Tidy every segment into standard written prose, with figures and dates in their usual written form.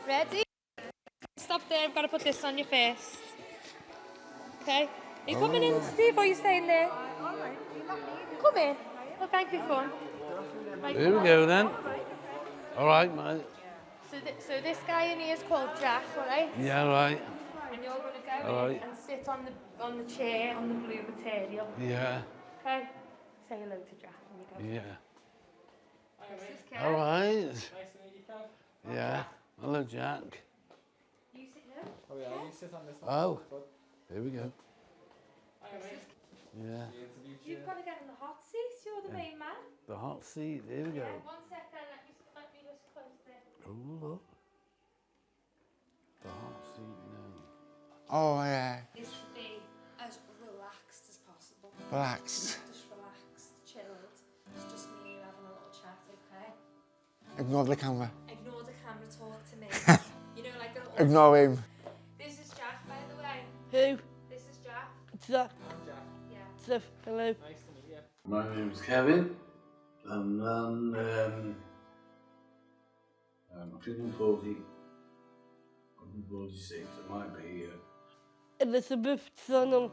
Ready? Stop there, I've got to put this on your face. Okay? Are you coming in, Steve, or are you staying there? Alright, you're not needed. Come in. Well, thank you, fun. Right, Here we go then. All right, mate. So this guy in here is called Jack, all right? Yeah, right. And you're going to go in and sit on the chair on the blue material. Yeah. Okay? Say hello to Jack when you go. Yeah. This is Kev. All right. Nice to meet you, Kev. Yeah. Hello, Jack. You sit here. Oh yeah, you sit on this one. Oh. Here we go. Yeah. You've got to get in the hot seat, you're the main man. The hot seat. Here we go. Yeah, 1 second, let me just close this. Oh, look. The hot seat now. Oh, yeah. Is to be as relaxed as possible. Relaxed. Just relaxed, chilled. It's just me and you having a little chat, okay? Ignore the camera. Ignore the camera, talk to me. You know, like a little... Ignore him. This is Jack, by the way. Who? This is Jack. Jack. I'm Jack. Yeah. Jeff, hello. Nice to meet you. My name's Kevin. And I'm feeling 40. I'm 46. I might be Elizabeth Sonal,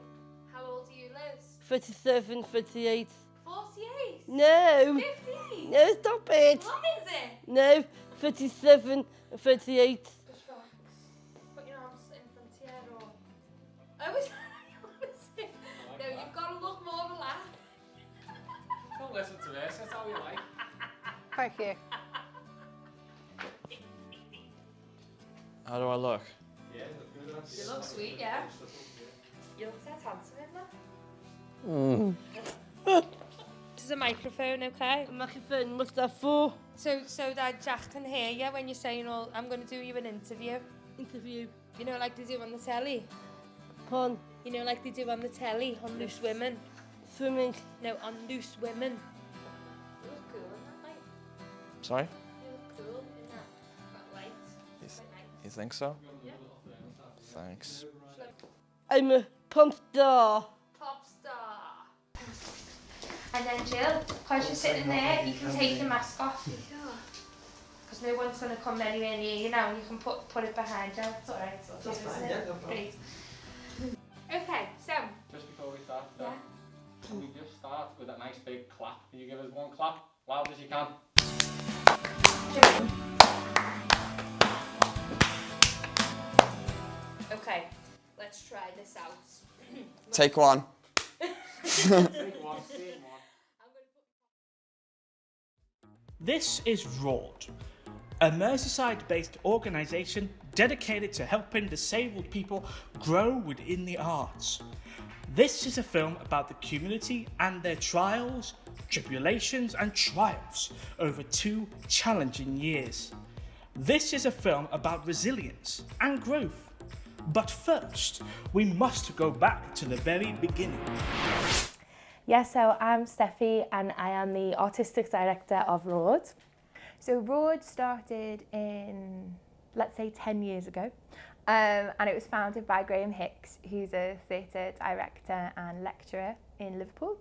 How old are you, Liz? 37, 38. 48? No! 58? No, stop it! What is it? No, 37, 38. Just relax. Put your arms in front here or... Oh, is that what it is? No, you've got to look more relaxed. Don't listen to this, that's how you like. Thank you. How do I look? Yeah, You look sweet, yeah. You look so handsome in that. This is a microphone, okay? A microphone, what's that for? So that Jack can hear you when you're saying, "Oh, I'm going to do you an interview." Interview. You know, like they do on the telly. Pond. You know, like they do on the telly on Loose Women. Swimming. No, on Loose Women. You look cool in that light. Sorry? You look cool in that light. Quite nice. You think so? Yeah. Thanks. I'm a pump star. Pop star. And then Jill, because you're sitting there, you can take your mask off. Because no one's going to come anywhere near you now. You can put it behind you. It's alright. That's fine, yeah, no problem. Great. Okay, so. Just before we start, Yeah. can we just start with that nice big clap? Can you give us one clap, loud as you can? Okay, let's try this out. Take one. Take one, take one. This is RAWD, a Merseyside-based organisation dedicated to helping disabled people grow within the arts. This is a film about the community and their trials, tribulations and triumphs over 2 challenging years. This is a film about resilience and growth. But first, we must go back to the very beginning. Yeah, so I'm Steffi and I am the Artistic Director of RAWD. So RAWD started in, let's say, 10 years ago. And it was founded by Graham Hicks, who's a theatre director and lecturer in Liverpool.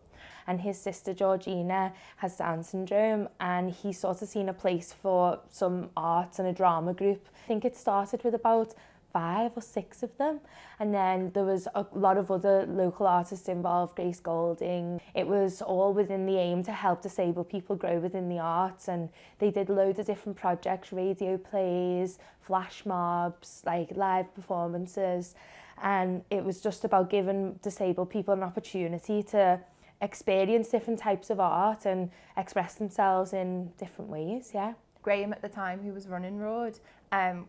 And his sister Georgina has Down syndrome, and he's sort of seen a place for some arts and a drama group. I think it started with about 5 or 6 of them, and then there was a lot of other local artists involved, Grace Golding. It was all within the aim to help disabled people grow within the arts, and they did loads of different projects, radio plays, flash mobs, like live performances, and it was just about giving disabled people an opportunity to experience different types of art and express themselves in different ways, yeah. Graham at the time, who was running RAWD,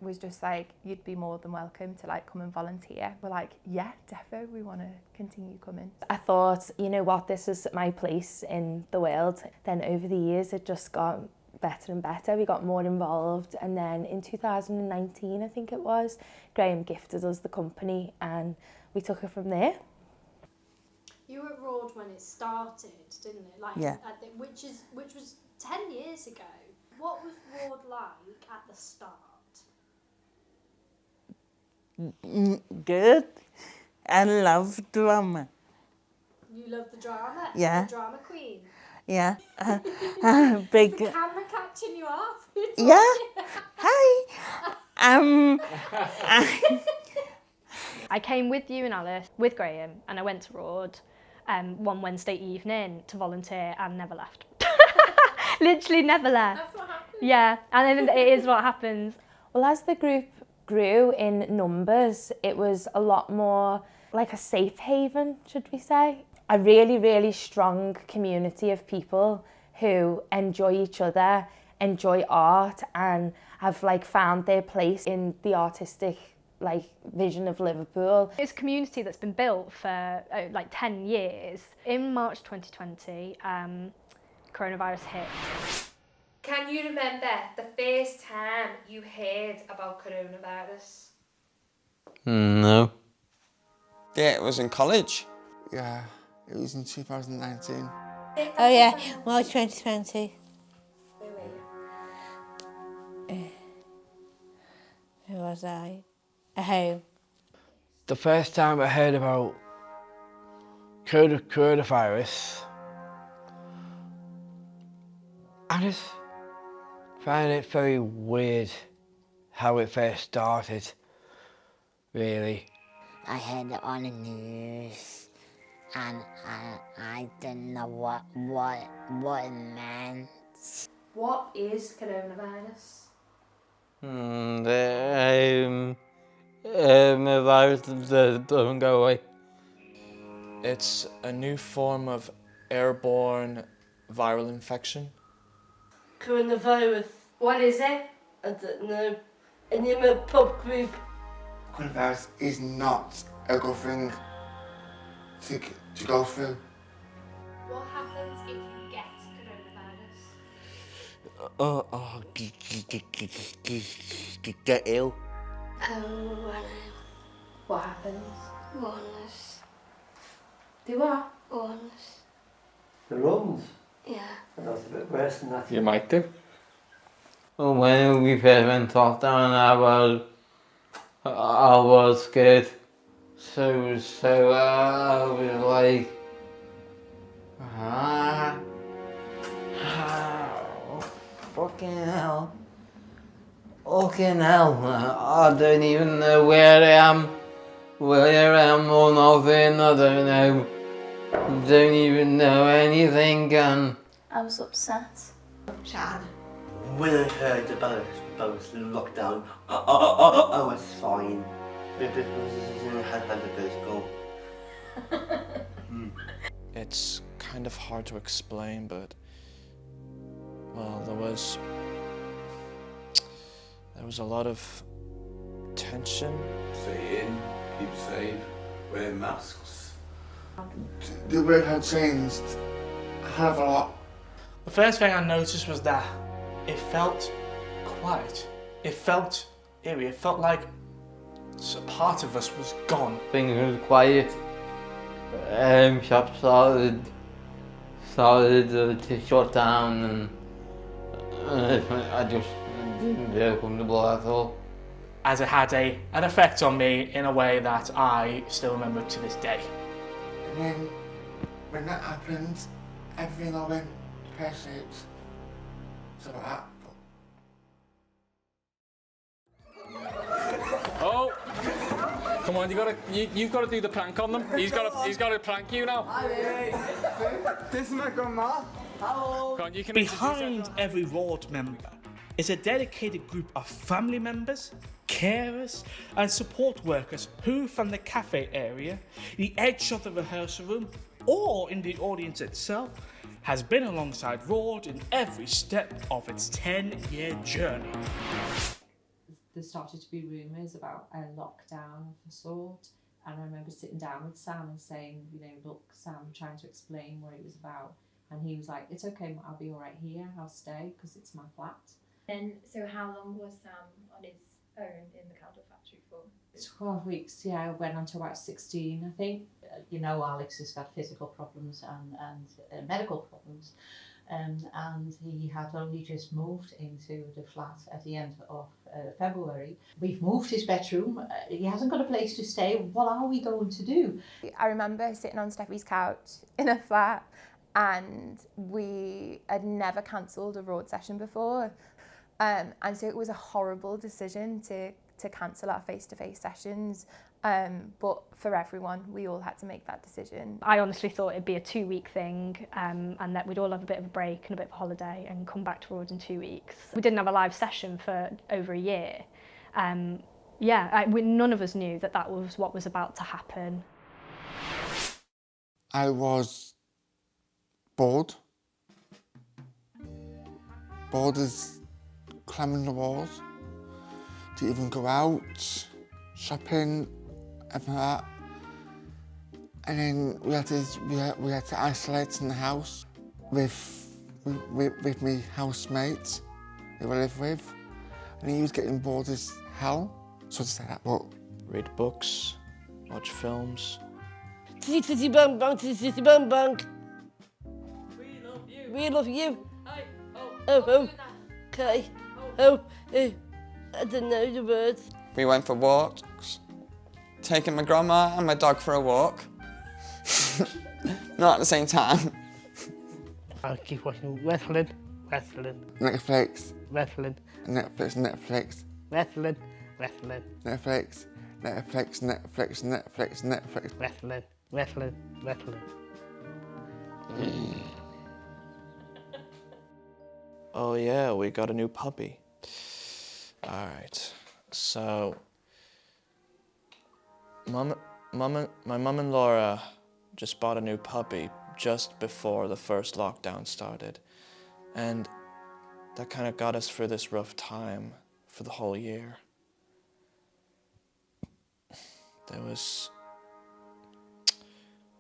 was just like, you'd be more than welcome to like come and volunteer. We're like, yeah, defo, we want to continue coming. I thought, you know what, this is my place in the world. Then over the years it just got better and better. We got more involved, and then in 2019 I think it was, Graham gifted us the company and we took it from there. You were at RAWD when it started, didn't it? Like, Yeah. Which was 10 years ago. What was RAWD like at the start? Good. I love drama. You love the drama? Yeah. The drama queen? Yeah. Is Big. the camera catching you off? Yeah. Hi. I came with you and Alice, with Graham, and I went to RAWD one Wednesday evening to volunteer and never left. Literally never left. That's what happened? Yeah, and then it is what happens. Well, as the group grew in numbers, it was a lot more like a safe haven, should we say. A really, really strong community of people who enjoy each other, enjoy art, and have like found their place in the artistic like vision of Liverpool. It's a community that's been built for like 10 years. In March 2020, coronavirus hit. Can you remember the first time you heard about coronavirus? No. Yeah, it was in college. Yeah, it was in 2019. Oh yeah, March 2020. Where were you? Who was I? At home. The first time I heard about coronavirus, I just found it very weird how it first started, really. I heard it on the news and I didn't know what it meant. What is coronavirus? A virus that doesn't go away. It's a new form of airborne viral infection. Coronavirus. What is it? I don't know. And in a pub group. Coronavirus is not a good thing to go through. What happens if you get coronavirus? Get ill. What happens? Illness. Do what? Illness. The lungs? Yeah. That's a bit worse than that. You might do. Well, when we first went off down, I was scared. So I was like, fucking hell. Fucking hell. I don't even know where I am. Where I am or nothing, I don't know. Don't even know anything, and I was upset. Sad. When I heard about the lockdown, I was fine. Because I had the first go. It's kind of hard to explain, but well, there was a lot of tension. Stay in, keep safe, wear masks. The world had changed a hell of a lot. The first thing I noticed was that it felt quiet. It felt eerie. It felt like a part of us was gone. things were quiet. Shops started to shut down, and I just didn't feel comfortable at all. as it had an effect on me in a way that I still remember to this day. And then, when that happened, everything I went pear-shaped. So that. Oh! Come on, you've got to do the prank on them. He's got to prank you now. This is my grandma. Hello. Go on, you can Behind every RAWD member is a dedicated group of family members, carers and support workers who, from the cafe area, the edge of the rehearsal room or in the audience itself, has been alongside RAWD in every step of its 10-year journey. There started to be rumours about a lockdown of a sort, and I remember sitting down with Sam and saying, you know, look, Sam, trying to explain what it was about, and he was like, it's okay, I'll be all right here, I'll stay because it's my flat. And so how long was Sam on his own in the candle factory for? 12 weeks, yeah, I went on to about 16, I think. You know, Alex has got physical problems and medical problems. And he had only just moved into the flat at the end of February. We've moved his bedroom. He hasn't got a place to stay. What are we going to do? I remember sitting on Steffi's couch in a flat, and we had never cancelled a RAWD session before. And so it was a horrible decision to cancel our face-to-face sessions. But for everyone, we all had to make that decision. I honestly thought it'd be a 2-week thing, and that we'd all have a bit of a break and a bit of a holiday and come back to RAWD in 2 weeks. We didn't have a live session for over a year. None of us knew that was what was about to happen. I was bored. Bored as climbing the walls. Didn't even go out, shopping, everything like that. And then we had to isolate in the house with my housemate who I live with, and he was getting bored as hell. So to say that, but read books, watch films. Titty bang bang, titty bang bang. We love you. We love you. Hi. Oh. Okay. I don't know the words. we went for walks, taking my grandma and my dog for a walk. Not at the same time. I'll keep watching wrestling. Netflix. Wrestling. Netflix. Wrestling. Netflix. Wrestling. Oh yeah, we got a new puppy. All right, so my mum and Laura just bought a new puppy just before the first lockdown started, and that kind of got us through this rough time for the whole year.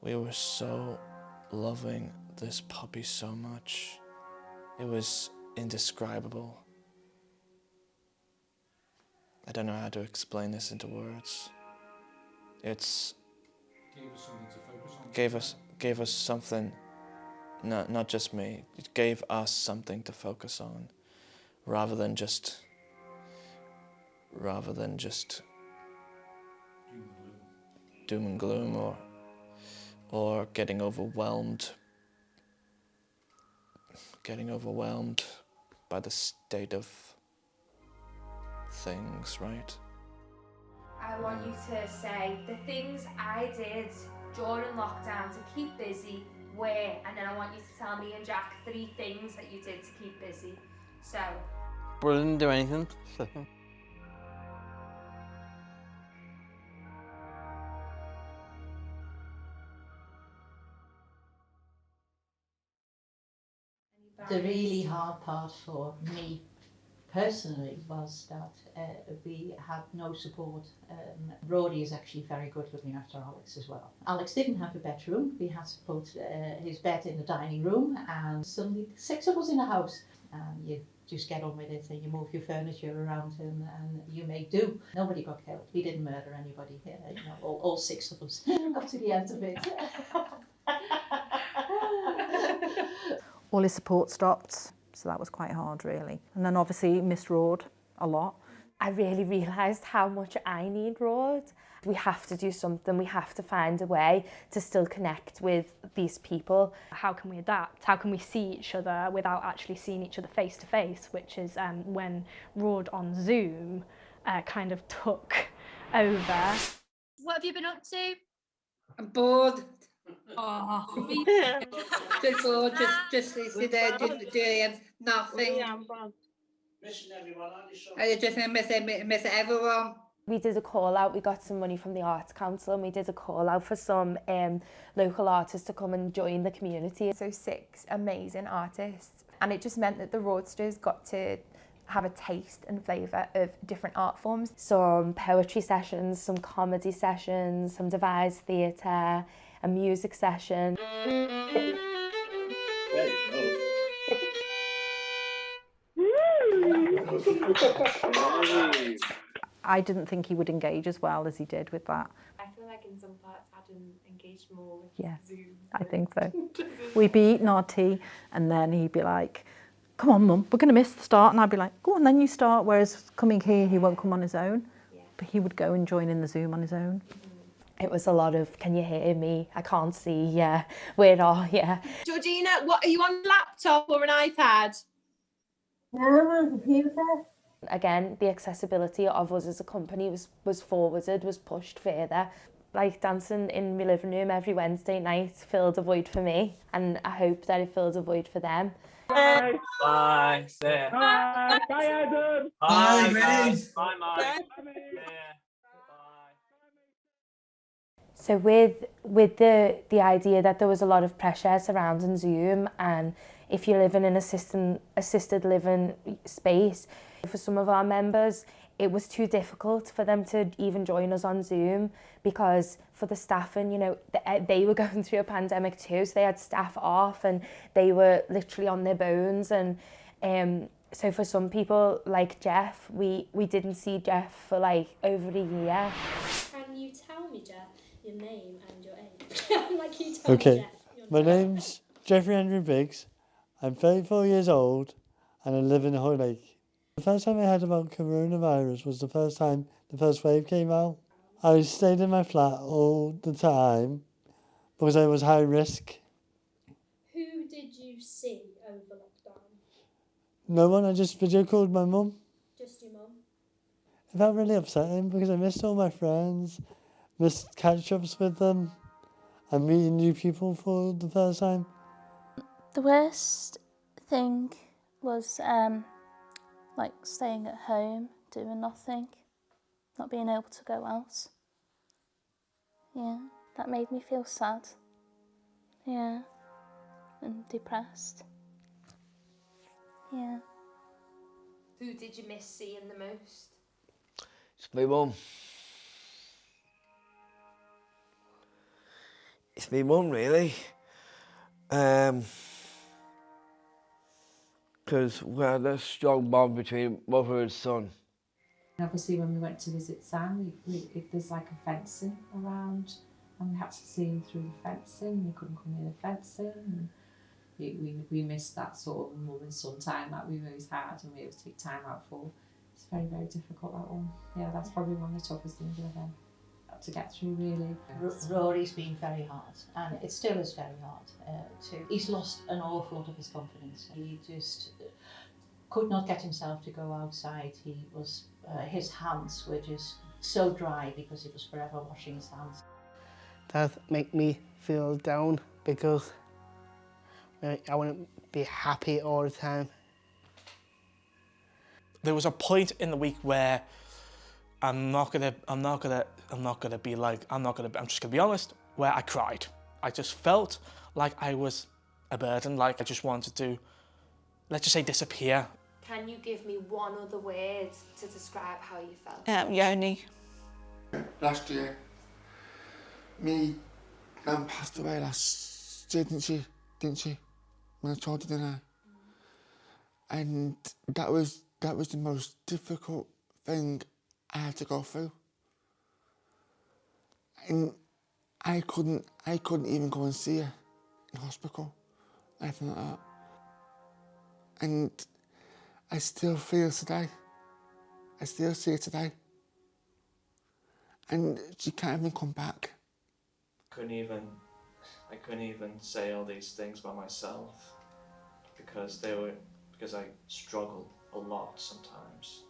We were so loving this puppy so much. It was indescribable. I don't know how to explain this into words. It's Gave us something to focus on. gave us something. Not just me. It gave us something to focus on, rather than just doom and gloom or getting overwhelmed by the state of things, right? I want you to say the things I did during lockdown to keep busy were, and then I want you to tell me and Jack 3 things that you did to keep busy. So. But I didn't do anything. The really hard part for me personally was that we had no support. RAWD is actually very good looking after Alex as well. Alex didn't have a bedroom. We had to put his bed in the dining room, and suddenly 6 of us in the house. You just get on with it and you move your furniture around and you make do. Nobody got killed. We didn't murder anybody. All 6 of us got to the end of it. All his support stopped, so that was quite hard really. And then obviously missed RAWD a lot. I really realised how much I need RAWD. We have to do something, we have to find a way to still connect with these people. How can we adapt? How can we see each other without actually seeing each other face to face, which is when RAWD on Zoom kind of took over. What have you been up to? I'm bored. Oh, Just bored, just sit there doing nothing. I just miss everyone. We did a call out, we got some money from the Arts Council and we did a call out for some local artists to come and join the community. So 6 amazing artists, and it just meant that the Roadsters got to have a taste and flavour of different art forms. Some poetry sessions, some comedy sessions, some devised theatre, a music session. I didn't think he would engage as well as he did with that. I feel like in some parts Adam engaged more with Yeah, Zoom. I think so. We'd be eating our tea and then he'd be like, come on mum, we're going to miss the start. And I'd be like, go on then you start. Whereas coming here, he won't come on his own. Yeah. But he would go and join in the Zoom on his own. It was a lot of, can you hear me? I can't see, yeah. Where are you? Georgina, what, are you on a laptop or an iPad? No, I'm on a computer. Again, the accessibility of us as a company was forwarded, was pushed further. Like dancing in my living room every Wednesday night filled a void for me, and I hope that it fills a void for them. Bye. Bye. Bye. Bye, Adam. Bye, guys. Bye, Mike. So with the idea that there was a lot of pressure surrounding Zoom, and if you're living in assisted living space, for some of our members, it was too difficult for them to even join us on Zoom, because for the staffing, you know, they were going through a pandemic too, so they had staff off and they were literally on their bones. And so for some people, like Jeff, we didn't see Jeff for like over a year. Can you tell me, Jeff, your name and your age? Like you tell me, Okay, Jeff. my name's Jeffrey Andrew Biggs. I'm 34 years old and I live in Hoylake. The first time I heard about coronavirus was the first time the first wave came out. I stayed in my flat all the time because I was high risk. Who did you see over lockdown? No one, I just video called my mum. Just your mum? It felt really upsetting because I missed all my friends, missed catch-ups with them and meeting new people for the first time. The worst thing was like staying at home, doing nothing, not being able to go out. Yeah, that made me feel sad. Yeah, and depressed. Yeah. Who did you miss seeing the most? It's my mum. It's my mum, really. Because we had a strong bond between mother and son. Obviously, when we went to visit Sam, there's like a fencing around, and we had to see him through the fencing. We couldn't come near the fencing. And we missed that sort of mum and son time that we've always had, and we always take time out for. It's very, very difficult, that one. Yeah, that's probably one of the toughest things we've ever had to get through, really. Rory's been very hard, and it still is very hard. He's lost an awful lot of his confidence. He just could not get himself to go outside. He was, his hands were just so dry because he was forever washing his hands. That make me feel down because I wouldn't be happy all the time. There was a point in the week where I'm just gonna be honest, where I cried. I just felt like I was a burden, like I just wanted to, let's just say, disappear. Can you give me one other word to describe how you felt? Yoni. Last year, me nan passed away last year, didn't she? When I told you, didn't I? And that was the most difficult thing I had to go through. And I couldn't even go and see her in hospital, anything like that. And I still feel today I still see her today. And she can't even come back. I couldn't even say all these things by myself because I struggle a lot sometimes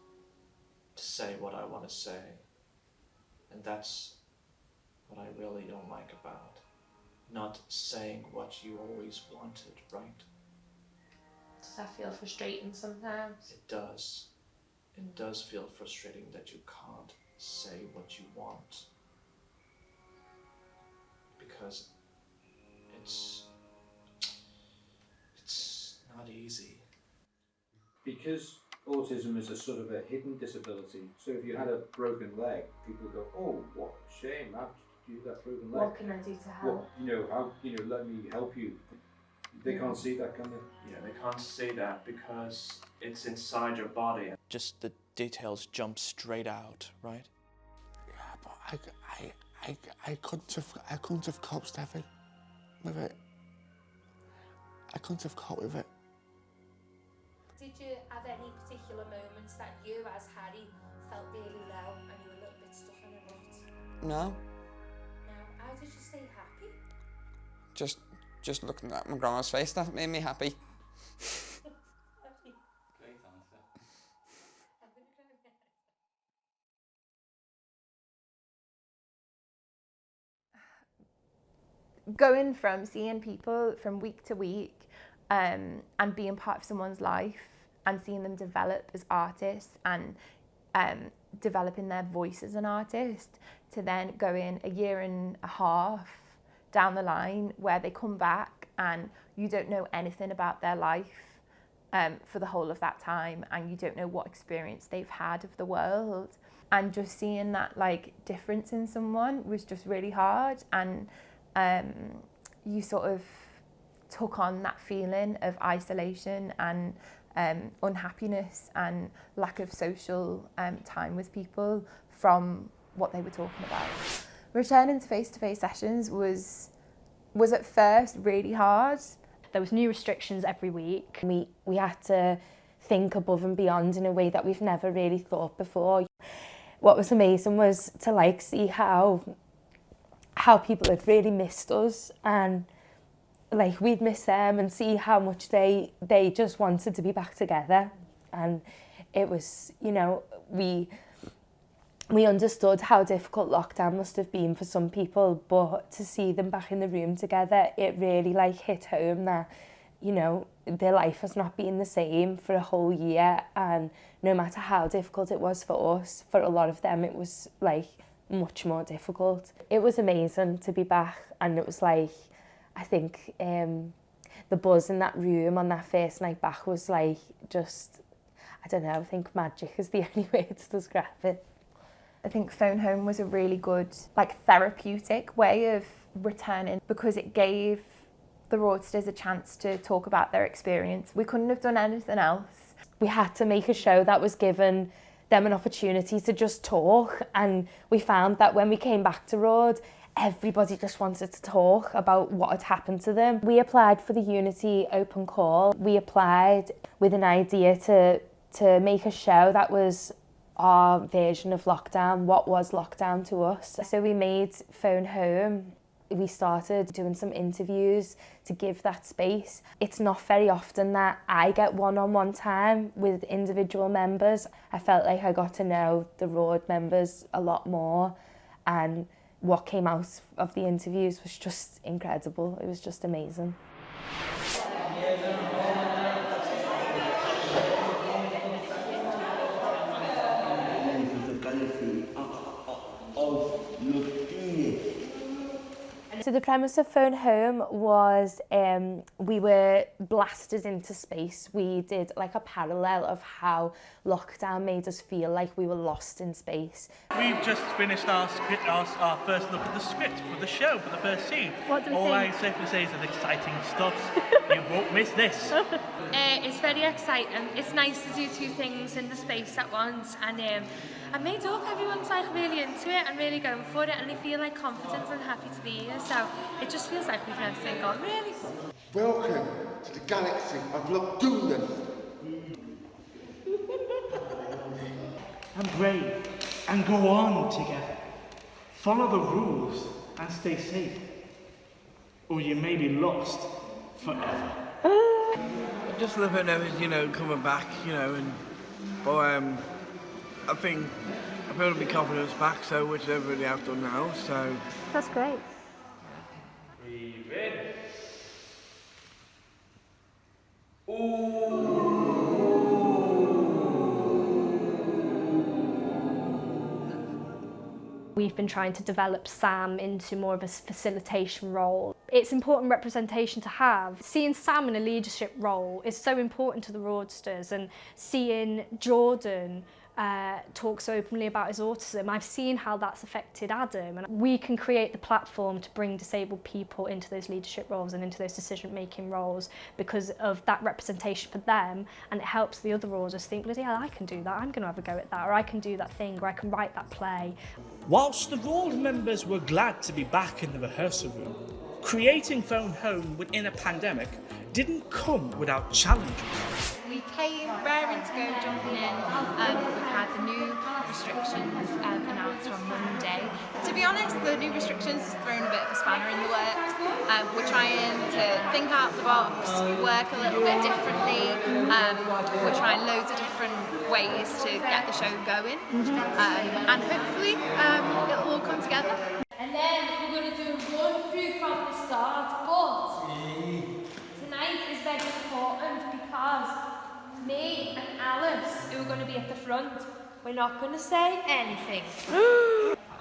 to say what I want to say. And that's what I really don't like about not saying what you always wanted, right? Does that feel frustrating sometimes? It does. It does feel frustrating that you can't say what you want. Because it's not easy. Because autism is a sort of a hidden disability, so if you had a broken leg, people go, "Oh, what a shame, how did you that broken leg? What can I do to help? Let me help you." They can't see that, can they? Yeah, they can't see that because it's inside your body. Just the details jump straight out, right? Yeah, but I couldn't have coped, Steffi, with it. I couldn't have coped with it. Did you have any particular moments that you, as Harry, felt really low and you were a little bit stuck in a rut? No. No. How did you stay happy? Just looking at my grandma's face, that made me happy. Great answer. Going from seeing people from week to week and being part of someone's life and seeing them develop as artists and developing their voice as an artist, to then going a year and a half down the line where they come back and you don't know anything about their life for the whole of that time, and you don't know what experience they've had of the world, and just seeing that like difference in someone was just really hard. And you sort of took on that feeling of isolation and unhappiness and lack of social time with people from what they were talking about. Returning to face-to-face sessions was at first really hard. There was new restrictions every week. We had to think above and beyond in a way that we've never really thought before. What was amazing was to like see how people had really missed us, and like we'd miss them, and see how much they just wanted to be back together. And it was, you know, we understood how difficult lockdown must have been for some people, but to see them back in the room together, it really like hit home that, you know, their life has not been the same for a whole year, and no matter how difficult it was for us, for a lot of them it was like much more difficult. It was amazing to be back, and it was like, I think the buzz in that room on that first night back was like just, I don't know, I think magic is the only way to describe it. I think Phone Home was a really good, like, therapeutic way of returning, because it gave the RAWDsters a chance to talk about their experience. We couldn't have done anything else. We had to make a show that was given them an opportunity to just talk, and we found that when we came back to RAWD, everybody just wanted to talk about what had happened to them. We applied for the Unity open call. We applied with an idea to make a show that was our version of lockdown. What was lockdown to us? So we made Phone Home. We started doing some interviews to give that space. It's not very often that I get one-on-one time with individual members. I felt like I got to know the RAWD members a lot more, and what came out of the interviews was just incredible. It was just amazing. So the premise of Phone Home was we were blasted into space. We did like a parallel of how lockdown made us feel like we were lost in space. We've just finished our first look at the script for the show, for the first scene. What do we All think? I safely say is it's exciting stuff. You won't miss this. It's very exciting. It's nice to do two things in the space at once, and I made up. Everyone's like really into it and really going for it, and they feel like confident and happy to be here. So it just feels like we've everything gone really. Welcome to the galaxy of Lockdoon. and brave and go on together. Follow the rules and stay safe, or you may be lost forever. Just a little bit nervous, you know, coming back, you know, but I think I'm building my confidence back, so which I really have done now, so. That's great. Breathe in. We've been trying to develop Sam into more of a facilitation role. It's important representation to have. Seeing Sam in a leadership role is so important to the Roadsters, and seeing Jordan talk so openly about his autism, I've seen how that's affected Adam, and we can create the platform to bring disabled people into those leadership roles and into those decision-making roles because of that representation for them, and it helps the other Roadsters think, bloody hell, I can do that, I'm going to have a go at that, or I can do that thing, or I can write that play. Whilst the RAWD members were glad to be back in the rehearsal room, creating Phone Home within a pandemic didn't come without challenges. We came raring to go, jumping in. We've had the new restrictions announced on Monday. To be honest, the new restrictions has thrown a bit of a spanner in the works. We're trying to think out the box, work a little bit differently. We're trying loads of different ways to get the show going. And hopefully it'll all come together. And then we're going to do a run through from the start, but tonight is very important because me and Alice, who are going to be at the front, we're not going to say anything.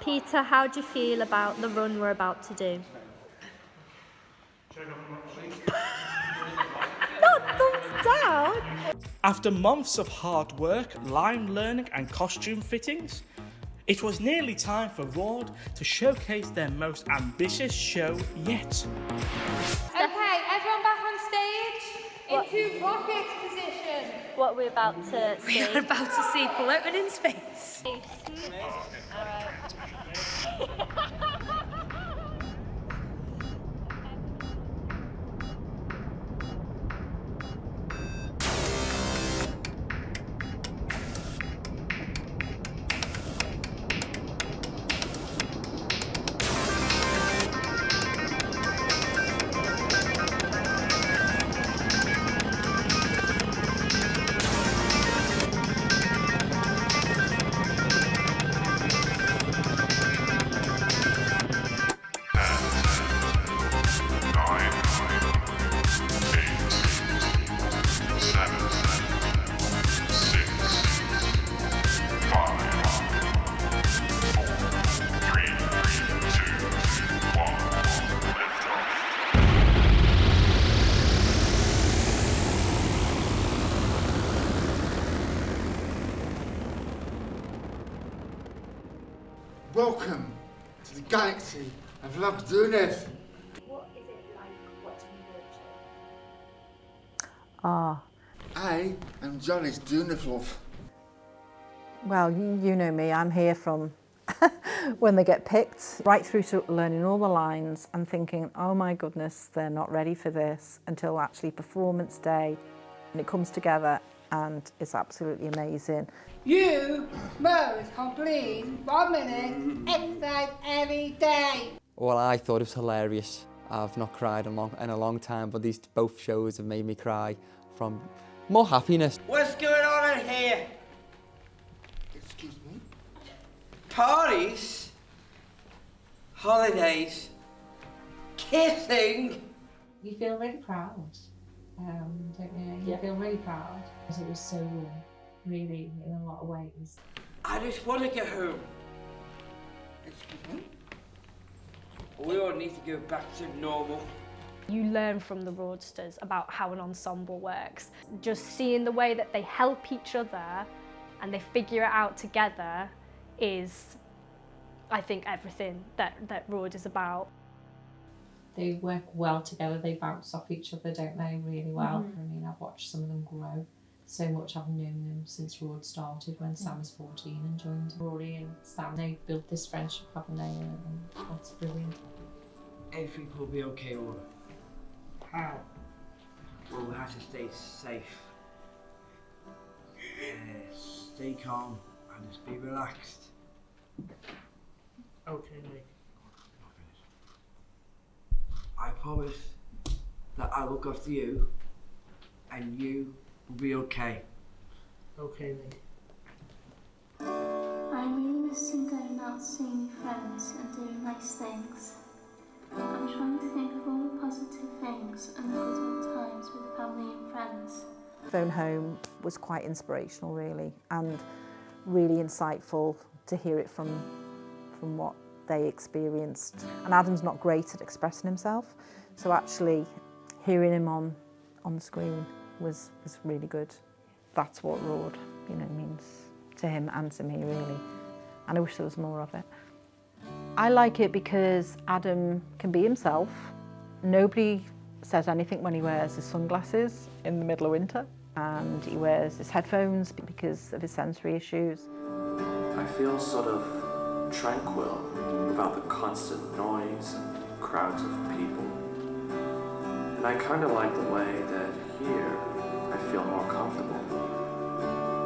Peter, how do you feel about the run we're about to do? Not thumbs down! After months of hard work, line learning and costume fittings, it was nearly time for RAWD to showcase their most ambitious show yet. Okay, everyone back on stage. Into rocket position. What we're about to see. We're about to see floating in space. Welcome to the galaxy of Lockdowners. What is it like watching the Ah, I am Johnny's Doonifluff. well, you know me, I'm here from when they get picked, right through to learning all the lines and thinking, oh my goodness, they're not ready for this, until actually performance day, and it comes together and it's absolutely amazing. You must complete 1 minute exercise every day. Well, I thought it was hilarious. I've not cried in a long time, but these both shows have made me cry from more happiness. What's going on in here? Excuse me? Parties? Holidays? Kissing? You feel really proud, don't you? You feel really proud because it was so warm, really, in a lot of ways. I just want to get home. Excuse me? We all need to go back to normal. You learn from the Roadsters about how an ensemble works. Just seeing the way that they help each other and they figure it out together is, I think, everything that RAWD is about. They work well together, they bounce off each other, don't they, really well. I mean, I've watched some of them grow so much. I've known them since RAWD started, when Sam was 14 and joined. Rory and Sam, they built this friendship, haven't they? And that's brilliant. Everything will be okay, Laura. How? Well, we have to stay safe. Stay calm and just be relaxed. Okay, mate. I promise that I look after you and you will be okay. Okay, mate. I'm really missing going out seeing friends and doing nice things. I'm trying to think of all the positive things and the good old times with family and friends. Phone Home was quite inspirational really, and really insightful to hear it from what they experienced. And Adam's not great at expressing himself, so actually hearing him on the screen was really good. That's what RAWD, means to him and to me really, and I wish there was more of it. I like it because Adam can be himself. Nobody says anything when he wears his sunglasses in the middle of winter, and he wears his headphones because of his sensory issues. I feel sort of tranquil without the constant noise and crowds of people. And I kind of like the way that here I feel more comfortable.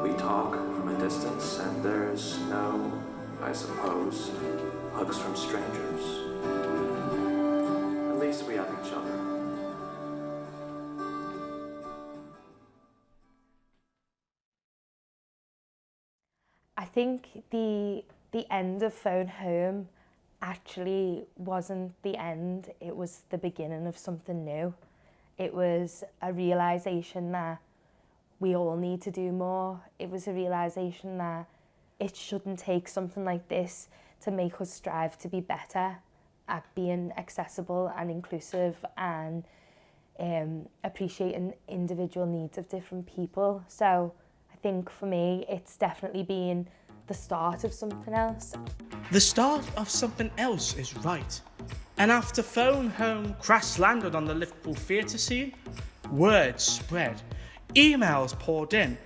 We talk from a distance and there's no, I suppose, hugs from strangers. At least we have each other. I think the end of Phone Home actually wasn't the end, it was the beginning of something new. It was a realisation that we all need to do more. It was a realisation that it shouldn't take something like this to make us strive to be better at being accessible and inclusive and appreciating individual needs of different people. So I think for me, it's definitely been the start of something else. The start of something else is right. And after Phone Home crash landed on the Liverpool theatre scene, word spread, emails poured in,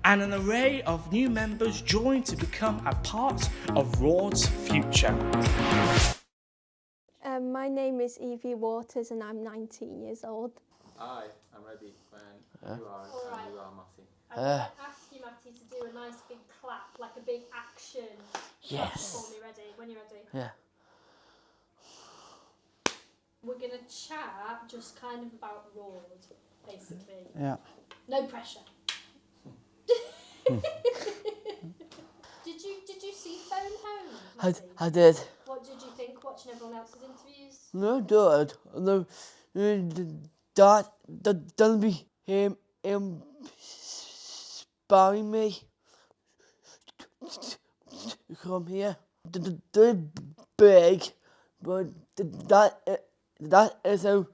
and an array of new members joined to become a part of RAWD's future. My name is Evie Waters and I'm 19 years old. Hi, I'm ready when you are, and you are, Matty. I'm going to ask you, Matty, to do a nice big clap, like a big action. Yes. For me, ready? When you're ready. Yeah. We're going to chat just kind of about RAWD, basically. Yeah. No pressure. Did you see Phone Home, Matty? I did. What did you think watching everyone else's interviews? No, good. No, that'll be him inspiring me to come here. They're big, but that is a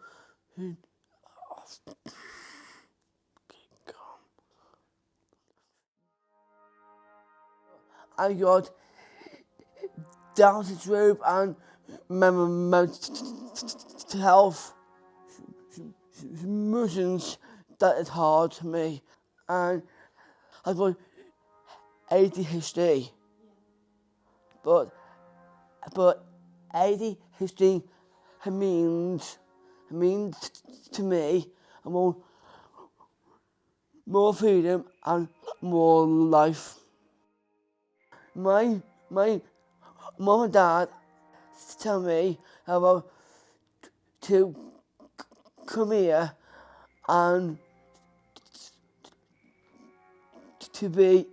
I got Down syndrome and mental health emotions that is hard to me, and I've got ADHD, but ADHD means to me more freedom and more life. My mum and dad tell me about to come here and to be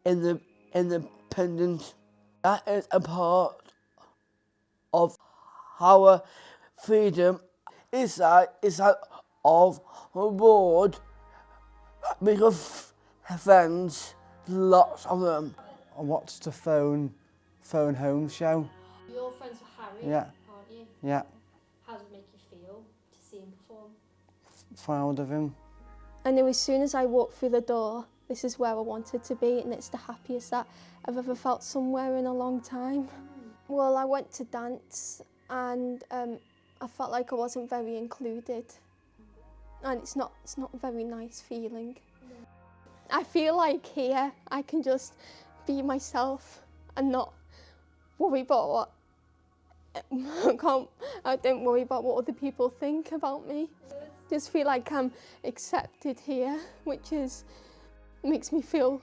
independent. That is a part of our freedom. Is that of RAWD. Because friends, lots of them. I watched the Phone Home show. You're friends with Harry, Yeah. aren't you? Yeah, How does it make you feel to see him perform? proud of him. I knew as soon as I walked through the door, this is where I wanted to be, and it's the happiest that I've ever felt somewhere in a long time. Well, I went to dance and I felt like I wasn't very included, and it's not a very nice feeling. I feel like here I can just be myself and not worry about what I don't worry about what other people think about me. Just feel like I'm accepted here, which makes me feel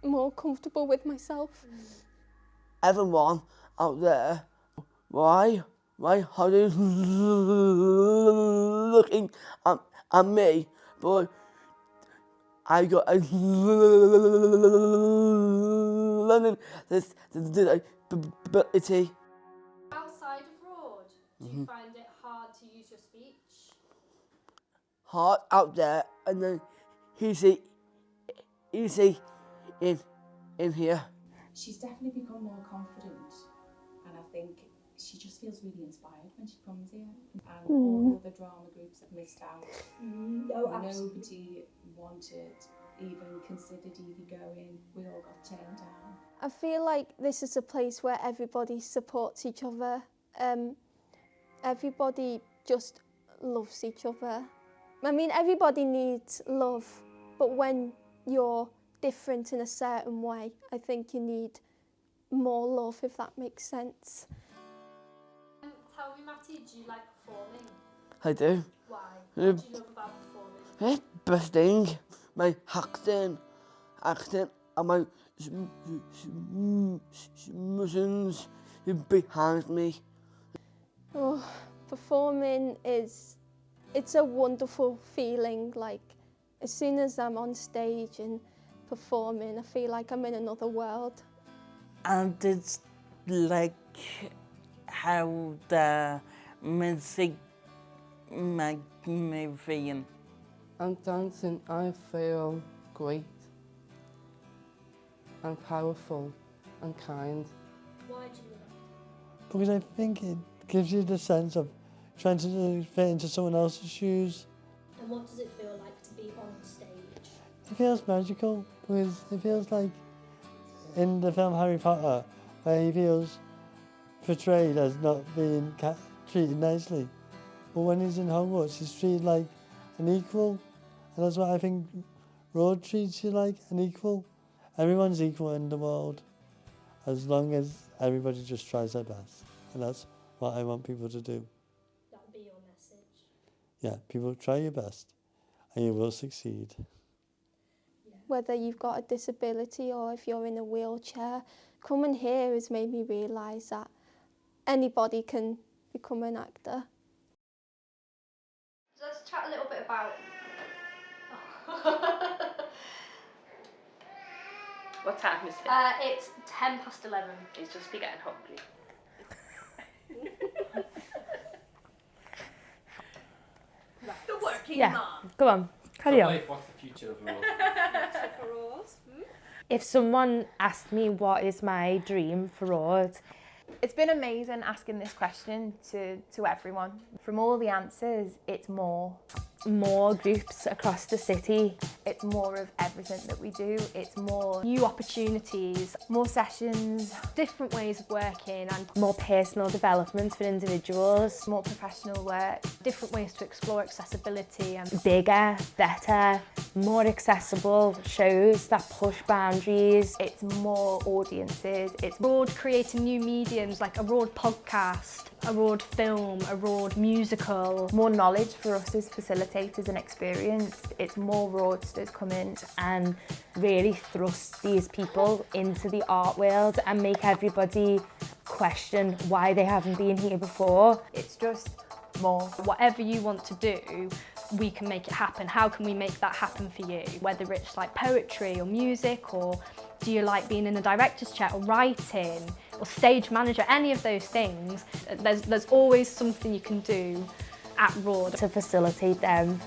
more comfortable with myself. Everyone out there, why are you looking at me? But I got a learning disability. Outside of RAWD, do you find it hard to use your speech? Hard out there, and then easy in here. She's definitely become more confident, and I think she just feels really inspired when she comes here. And all the other drama groups have missed out. Nobody wanted, even considered even going. We all got turned down. I feel like this is a place where everybody supports each other. Everybody just loves each other. I mean, everybody needs love, but when you're different in a certain way, I think you need more love, if that makes sense. Tell me, Matty, do you like performing? I do. Why? What do you love about performing? Best thing, my acting and my emotions behind me. Oh, performing it's a wonderful feeling. Like, as soon as I'm on stage and performing, I feel like I'm in another world. And it's like how the music makes me feel. And dancing, I feel great and powerful and kind. Why do you like Because I think it gives you the sense of trying to fit into someone else's shoes. it? And what does it feel like to be on stage? It feels magical because it feels like in the film Harry Potter, where he feels portrayed as not being treated nicely. But when he's in Hogwarts, he's treated like an equal. And that's what I think RAWD treats you like, an equal. Everyone's equal in the world, as long as everybody just tries their best. And that's what I want people to do. That would be your message. Yeah, people try your best and you will succeed. Whether you've got a disability or if you're in a wheelchair, coming here has made me realise that anybody can become an actor. So let's chat a little bit about... What time is it? It's 11:10. He's just be getting hungry. The working Yeah, go on, carry on. What's the future of RAWD? If someone asked me what is my dream for RAWD, It's been amazing asking this question to everyone. From all the answers, it's more. More groups across the city. It's more of everything that we do. It's more new opportunities, more sessions, different ways of working, and more personal development for individuals. More professional work. Different ways to explore accessibility and bigger, better, more accessible shows that push boundaries. It's more audiences. It's RAWD creating new mediums like a RAWD podcast, a RAWD film, a RAWD musical. More knowledge for us as facilitators and experience. It's more RAWDsters come in and really thrust these people into the art world and make everybody question why they haven't been here before. It's just more. Whatever you want to do, we can make it happen. How can we make that happen for you? Whether it's like poetry or music, or do you like being in a director's chair or writing or stage manager, any of those things, there's always something you can do at RAWD. To facilitate them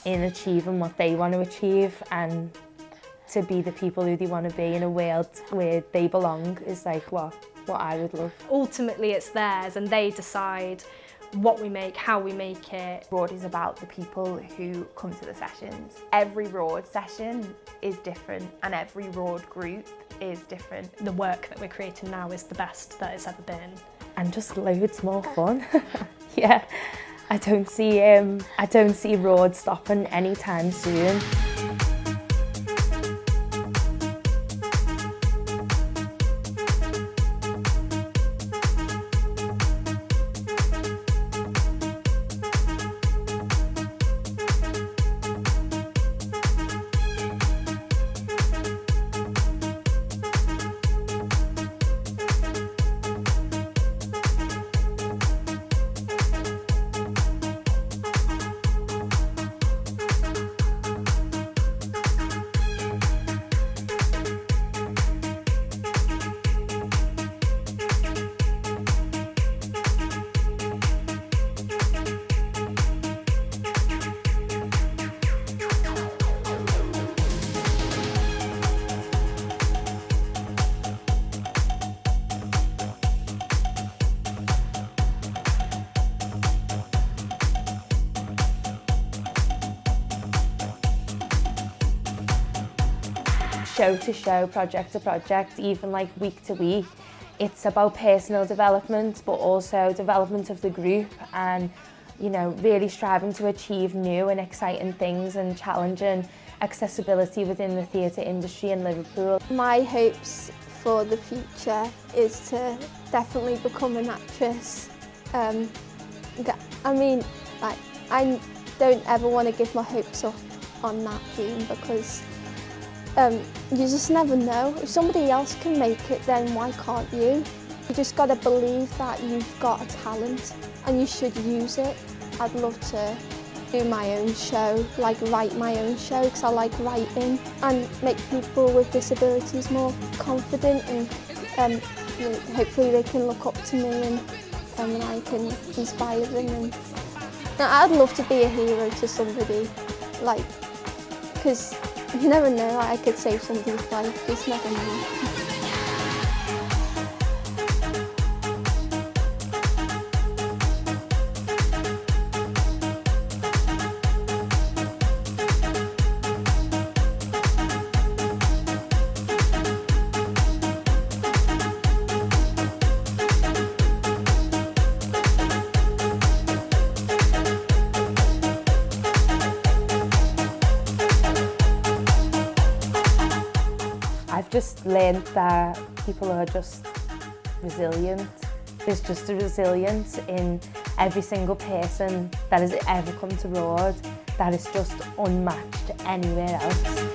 in achieving what they want to achieve and to be the people who they want to be in a world where they belong is like what I would love. Ultimately it's theirs and they decide what we make, how we make it. RAWD is about the people who come to the sessions. Every RAWD session is different and every RAWD group is different. The work that we're creating now is the best that it's ever been. And just loads more fun. Yeah, I don't see RAWD stopping anytime soon. show to show, project to project, even like week to week. It's about personal development, but also development of the group and, you know, really striving to achieve new and exciting things and challenging accessibility within the theatre industry in Liverpool. My hopes for the future is to definitely become an actress. I mean, like, I don't ever want to give my hopes up on that dream because you just never know. If somebody else can make it, then why can't you? You just got to believe that you've got a talent and you should use it. I'd love to do my own show, like write my own show because I like writing, and make people with disabilities more confident, and you know, hopefully they can look up to me and I can inspire them. And I'd love to be a hero to somebody, like, because you never know, I could save somebody's life, just never know. I've just learned that people are just resilient. There's just a resilience in every single person that has ever come to RAWD that is just unmatched anywhere else.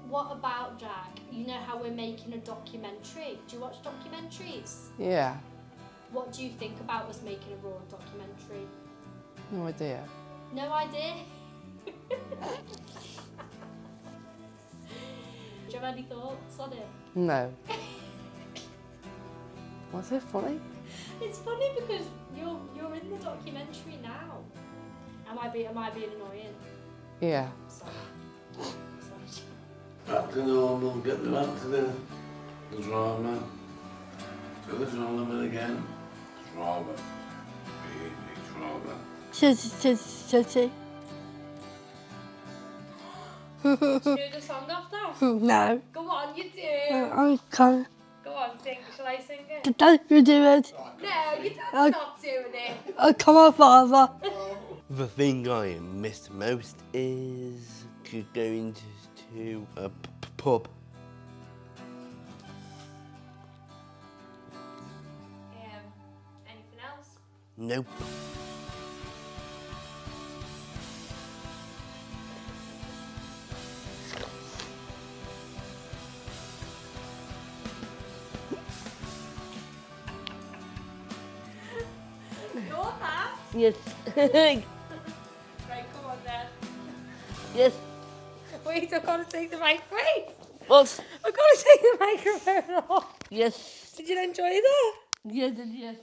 What about Jack? You know how we're making a documentary. Do you watch documentaries? Yeah, What do you think about us making a RAWD documentary? no idea. No idea? Do you have any thoughts on it? No. Was it funny? It's funny because you're in the documentary now. Am I being annoying? Yeah. Sorry. Back to normal, get them back to the drama. To the drama again. Drama. Big drama. Do you know the song off now? No. Go on, you do. I can't. Go on, sing. Shall I sing it? Don't you do it. No, your dad's not doing it. Come on, Father. The thing I miss most is going to a pub. Anything else? Nope. Your hat? Yes. Right, come on then. Yes. Wait, I've got to take the mic. Wait. What? I've got to take the microphone off. Yes. Did you enjoy that? Yes, yes.